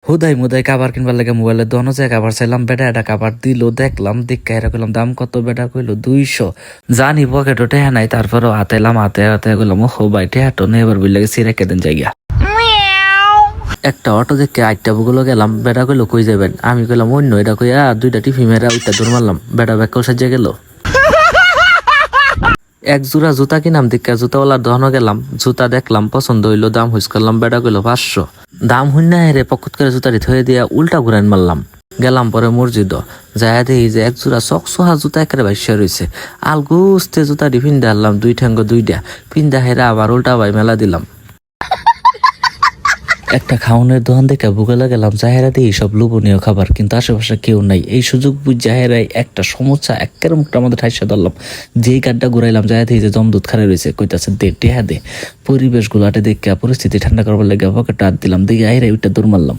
হুদাই মুদাই কাবার কিনবার লাগে মোবাইলে দোনো যায় কাবার চাইলাম, বেটা এটা কাবার দিল, দেখলাম দেখা এরা কইলাম দাম কত, বেটা কইলো 200। জানি পকেটও টেহা নাই, তারপরও হাতেলাম, হাতে হাতে গেলাম হো ভাই টেহাটো নেই, এবার বিল লাগে সিরে কেদিন জায়গা। একটা অটো দেখে আটটা বুগুলো গেলাম, বেটা কইলো কই যাবেন, আমি কইলাম অন্য, এটা কইয়া 2টা টিফি মেরা ওইটা দৌড় মারলাম, বেটা ব্যাগকেও সাজিয়ে গেল। এক জোড়া জুতা কিনাম দিকা জুতাওয়ালার দহনো গেলাম, জুতা দেখলাম পছন্দ হইলো, দাম হুইস করলাম, বেটা কইলো 500। দাম হইন না হেরে পকত করে জুতাটি থয়ে দিয়া উল্টা ঘুরান মারলাম। গেলাম পরে মসজিদ, যায় দেখি যে এক জোড়া চকচহা জুতা একেবারে ভাইসা রয়েছে, আলগুস্তে জুতাটি পিন্দা আনলাম, 2 ঠ্যাঙ্গ 2টা পিন্দা হেরা আবার উল্টা ভাই মেলা দিলাম। একটা খাওয়ানোর দোকান দেখে ভুগলে গেলাম, জাহেরা দিয়ে সব লোভনীয় খাবার, কিন্তু আশেপাশে কেউ নাই। এই সুযোগ বুঝ জাহেরাই একটা সমস্যা একের মুখটা আমাদের ঠাইসা ধরলাম। যেই গাড্ডা ঘুরাইলাম জাহেরা দিয়ে যে জমদুত খারে রয়েছে, কইতাছে দে টেহা দে। পরিবেশ গুলাটে দেখে পরিস্থিতি ঠান্ডা করবার লেগে পকেটটা হাত দিলাম, দেখি আহেরাই ওইটা দৌড় মারলাম।